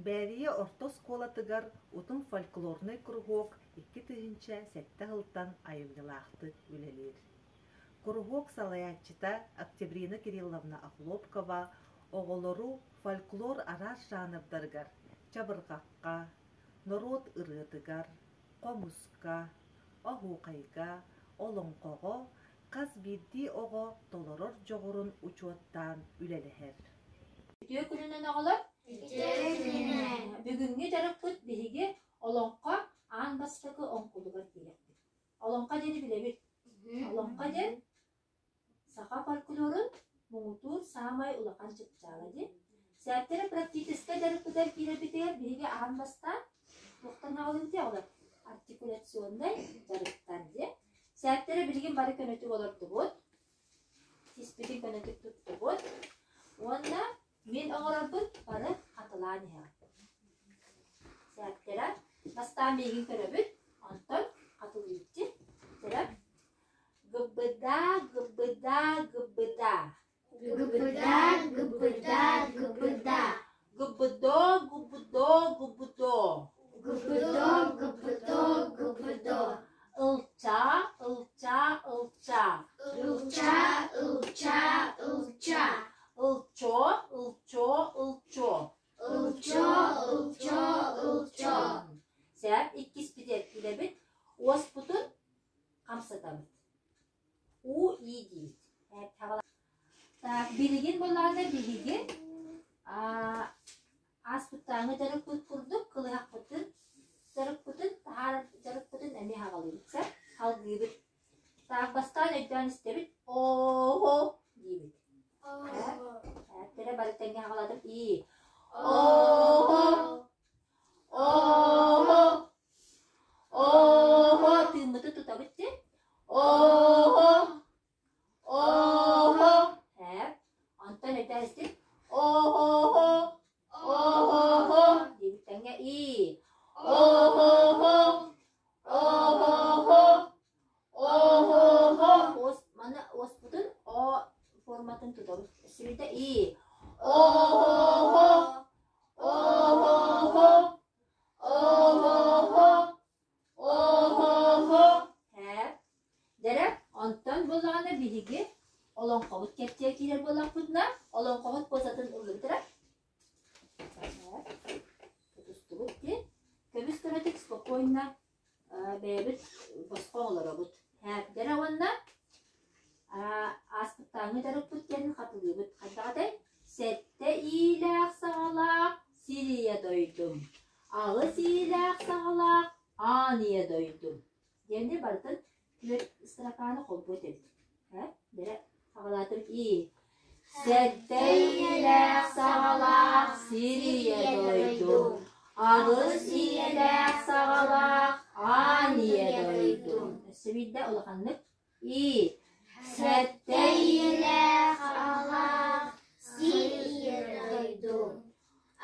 Бәрие орто сколатыгар утун фольклорный кругок 2-тыгынча сәтті ғылтан айылгылақты үлелер. Кругок салаячыта Октябрина Кирилловна Охлопкова оголору фольклор арар жанрдаргар чабыргакка, народ ырытыгар, комуска, охукайга, олонкого, каз бирди ого толорор жогорун учуаттан үлелехер. Бүгүнгү жарыппыт биһиги олонқа аан бастакы оңкулугар кииреппит. Олонқа дени билебит. Олонқа ден сака фольклорун муңутур самай улакан чыпчаага ди. Сәттері практическа жарыппытар киирепитер биһиги аан бастан туктана алынды олар артикуляциондай жарыптан ди. Сәттері билген бары көнөтүк олордубут. Тиспитин көнөтүк туттубут. Онда мен оңорорбут бары атылааны хэ. Сәттері бастан бейгін көрөбүт, онтон атылыйытчы. Сәріп гыбыда, гыбыда, гыбыда. Гыбыда, гыбыда, гыбыда. Гыбыдо, гыбыдо, гыбыдо. Гыбыдо, гыбыдо, гыбыдо. Ылча, ылча, ылча. Ылча, ылча, ылча. Ылчо, ылчо, ылчо. Ылчо, ылчо, ылчо. Сәп, иккис бидер билебит, оспутун камсатабыт. У и дейт. Так, билигин болларда билигин аспуттаңы жарыппыт курдук, кылыакпытын, жарыппытын, жарыппытын әме хагалыбыт. Сәп, халгыбыт. Так, бастан өйден істебит, о-хо дейбит. Әттері барыттенге хагаладым, и. О-хо, о-хо, о-хо, тымыты тутабытты. О-хо, о-хо. Әп, антон өйден істеп, о-хо-хо, о-хо-хо, дейбіттенге, и. О-хо-хо, о-хо-хо, о-хо-хо. Маны оспутын о форматын тутабыт. Сибиtte и. О-хо-хо, о-хо-хо, о-хо-хо, о-хо-хо. Әп, дәрәп, антон болағаны биһиги олонқобут кептер килер болақпытна, олонқобут босатын ұлдырдыра. Тұтыстыбыт ди. Көбіс көрәтік спокойна бәйбіт босқон оларабыт. Әп, дәрәп онна аспыттаңы жарыппыт кенін қатылыбыт. Қайдағадай, сәтті иләқ сағалақ, сирия дойдым. Ағы сирияқ сағалақ, ания дойдым. Демде бартын күлер ыстырақаны қолбу өтеді. Дәрі сағалатым и. Сәтті иләқ сағалақ, сирия дойдым. Ағы сирияқ сағалақ, ания дойдым. Сөбейді ұлғанлық и. Сәттейлі қалақ, сирия дойдым.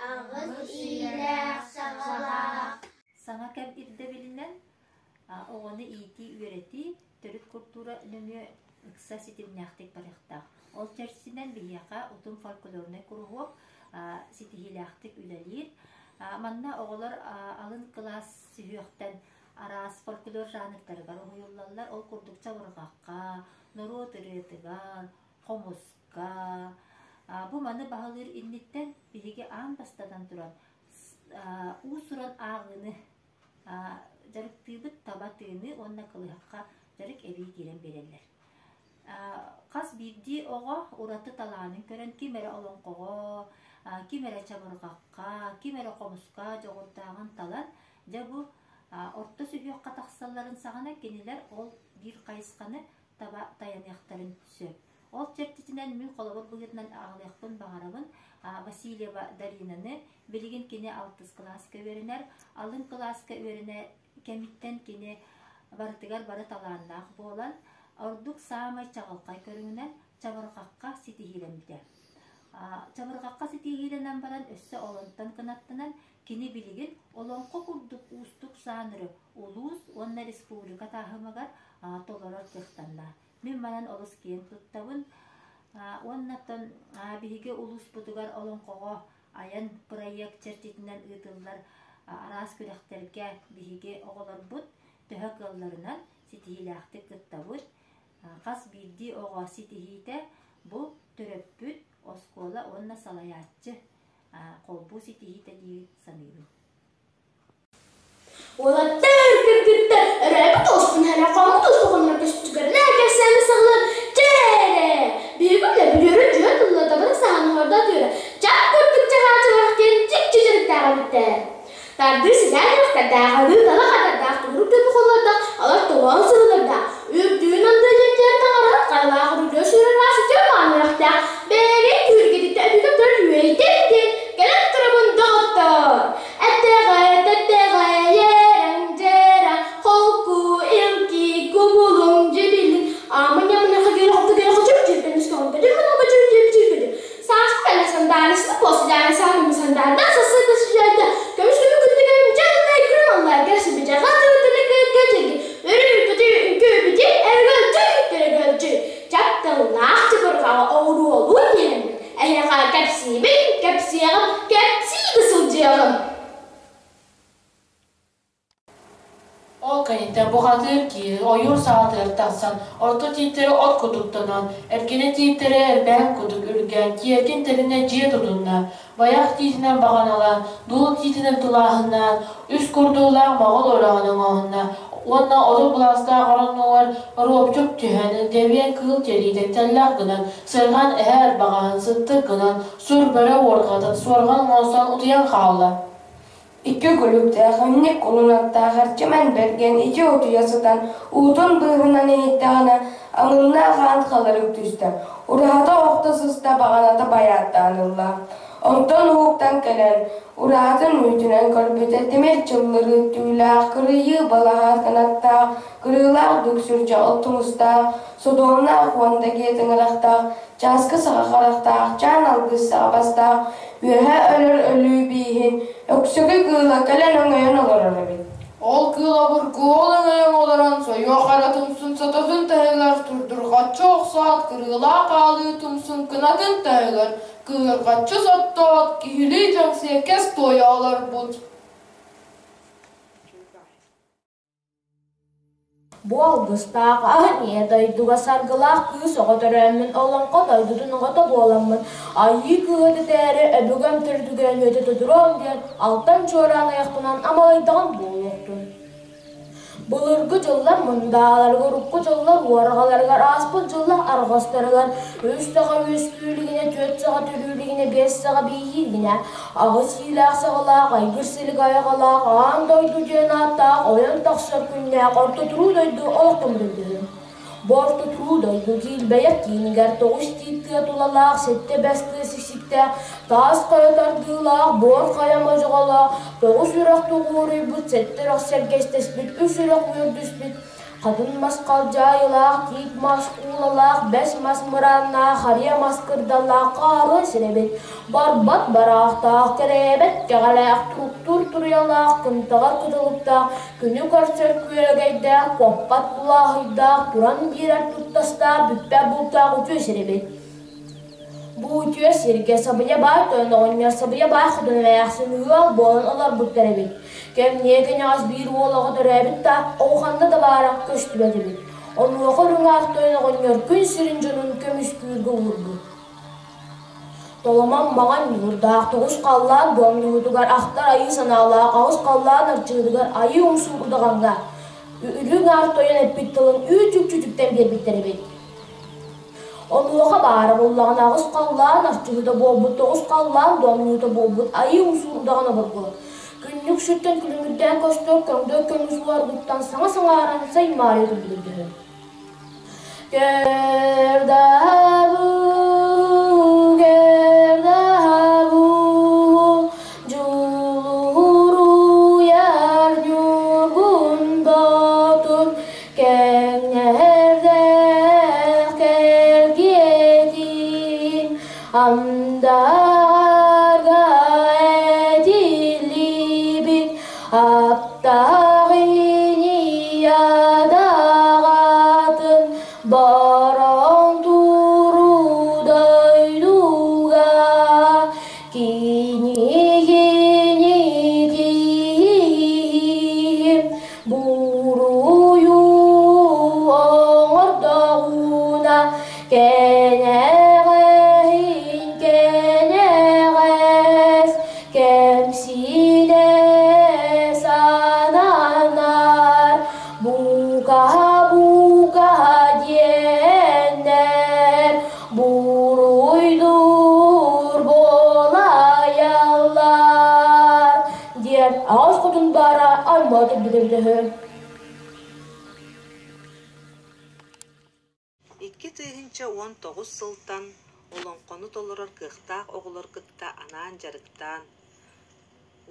Ағыз илі сағалақ. Саңа кәм ирді білінен, оғаны ити үйреті, түрік культура үнімі ұқса сетімнәқтек барықтақ. Ол чәрсінен бейяқа ұтым фольклорны күрғып, сетігіләқтек үләлер. Манна оғылар алын класс сүйіқтен арас фольклор жанрдары бар. Оғылалар ол күрдікча ұрғаққа, народ ырытыгар, комуска. Бу маны бағалыр инниттен биһиги аан бастадан туран. Усуран ағыны жарыктыбыт табатыны онна кылыхакка жарык эби кирен берелер. Кас бирди ого ураты талаанын көрен кимере олонкого, кимере чабыргакка, кимере комуска жогуртаган талан жабу орто сүйөкка таксалларын сагана кенелер ол бир кайысканы таба таянияқтарын сөп. Ол чертитинен мүн қолабыр бұғытынан ағылияқтын бағарабын Васильева Даринаны білген кене 6 класска өрінер, алын класска өріне кәміттен кене барытыгар бары таланнақ болан, ордук самай чағылқай көріңінен чабырғаққа сетихилен біде. Чабырғаққа сетихиленен баран өссі олонтан кынаттынан кене білген олонқо күрдік ұстық жанры улус, онна республика тағымығар толорор тықтанда. Мен манан олыс кейін тұттабын, оннаттан биһиге улус бұтығар олонқоға аян проект чертитинен ытыллар арас күләхтерге биһиге оголорбут төһө кылларынан ситихиләхти кыттабыт кас билди ого ситихите бу төрөппүт оскола онна салаяччы колбу ситихите ди саныйбыт. Olatlar kırgıtlar, araba dostun hala kalma dostun köştügar, ne kersen sağlar, çere. Bir günde biliyorum cüğün tabanı sahanı orada diyor. Çap kırgıtça harcı vakken çek çocuk dağı bitti. Tardır silah yokta dağı dala kadar dağı tuğruk tepi kollarda, alar doğal sığırlarda. Ürdüğün anda jencerden arar, kaylağı rüdüyor sürür başı çömanlıkta. Beri kürgedi tepki bir üyeyden gelen tarafın dağıttır. Bu hatır ki oyur saatler taksan, orta titleri ot kuduttanan, erkene titleri erbek kuduk ürgen, ki erken terine ciye tudunna, bayak titinen bağanalan, dul titinen tulahından, üst kurduğlar mağıl orağının ağına, onna odu bulasta qarannuar ropçuk tüheni, deviyen kıl teriden tellak gınan, sırgan eher bağan, sıttık gınan, sur böre orgadın, sorgan olsan utuyan xağla. İki gülükte hınnik kulunatta harcıman bergen iki otu yasıdan udun bığınan enittağına anılına kan kalarık düştü. Urahata oktasızda bağanata bayatta anılla. Ondan huktan gelen urahatın mütünen kalbide demir çılları tüyla kırıyı balahat kanatta kırılar düksürce altımızda sodonla kuanda getinilakta jaskı sağakalakta can algısı basta ühe ölür ölü bihin öksüge kığla gelen öngöyen olur arabi. Ol kığla bir kığolun öğün olaran soyuq aratumsun satasın təhələr turdurğatçı oxsat kırıla qalı tumsun kınakın təhələr kığırğatçı sattat kihili jansiya kes toyalar bud. Bu algıstağı ahniye daydığa sargılaq kız oğatarımın olanqa daydıdın da boğalanmın. Ayı kığıdı deri öbügem türdügen öde tudurum diyen alttan çoğran ayaqtınan amalaydıgan boğuluqtun. Bulurgu jıllar mındağlar, gorukku jıllar, uarğalargar, aspıl jıllar, arğastargar, üç sağa üsküylügine, töt sağa tülülügine, beş sağa beyhilgine, ağız hilaq sağlaq, aygırsilik ayağalaq, ağan doydu jenataq, oyan taqsar künnaq, orta turu doydu, olaqtım bildi. Borta turu doydu, kilbeyak kiyinigar, toğuş tittiya tulalaq, sette besti siksikte, taas kayatardığılaq, bor kayamacıqalaq, toğuş üraq tuğuri bud, sette raq sergestes bit, üç üraq mürdüs bit, kadın maskal jayılaq, tit mas ulalaq, bes mas mıranna, hariya mas kırdalaq, qarın sirebet, barbat baraqtaq, kerebet, kegalaq, turuktur turuyalaq, kıntağar kıtılıptaq, günü karşır küyelgeydaq, koppat kulağıydaq, turan birer tuttastaq, büppe bultaq, ucu sirebet. Bu ütüye sirge sabıya bay toyunda oynar, sabıya bay xudunu ayaksın, uyal boğan olar butterebet. Kem niyeken az bir oğlağı dörebet ta, oğanda da varak köştü bedebet. Onu oğurun ağ toyunda oynar, gün sirincinin kömüş kürgü vurdu. Dolaman mağan yurdaq, toğuş qallan, doğum yudugar, ahtar ayı sanalaq, ağız qallan arçığıdıgar, ayı umsul udağanga. Ürün ağ toyan epit tılın, ücük-cücükten bir bitterebet. Onuğa bağırı bollağın ağız qallan, arçığıda bolbut, toğuş qallan, doğum yududa bolbut, ayı umsul udağına bolbut. Günlük sütten külümüdden koştuk, kömdö kömüz var guttan sana aransa imari bildirdi. Gerdabu, juluru yer yurgunda tur, kenlerde kelgetin, amdarga edilli bit, aptağini yadağatın, baran turu dayduga, kini Keneğin keneğes kemsine sananlar buka buka diyenler buruydur bolayallar diyen ağız kudun bara almadı bilir. 2019 сылтан олонқону толорор кыхтаах оголор кытта анаан жарыктан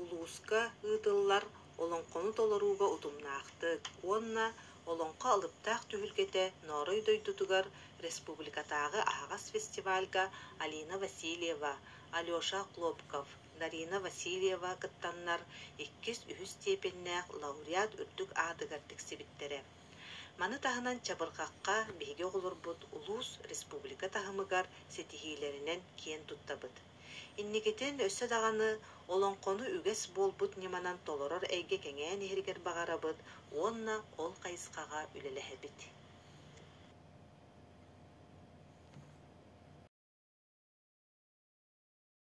улууска ыытыллар олонқону толоруга утумнаахты уонна олонқо алыптаах түһүлгете ноорой дойдутугар республикатаагы аагас фестивальга Алина Васильева, Алёша Клопков, Дарина Васильева кыттаннар 2-3 степеннээх лауреат үрдүк аадыгар тиксибиттере. Маны таһынан чабыргакка биһиге оҕолорбут улуус республика таһымыгар сетиһиилеринен киен туттабыт. Иннигитин өссө даганы олонқону үгэс болбут неманан толорор эйге кеңээн иһиригер багарабыт, уонна ол кайыскага үлелэһэбит.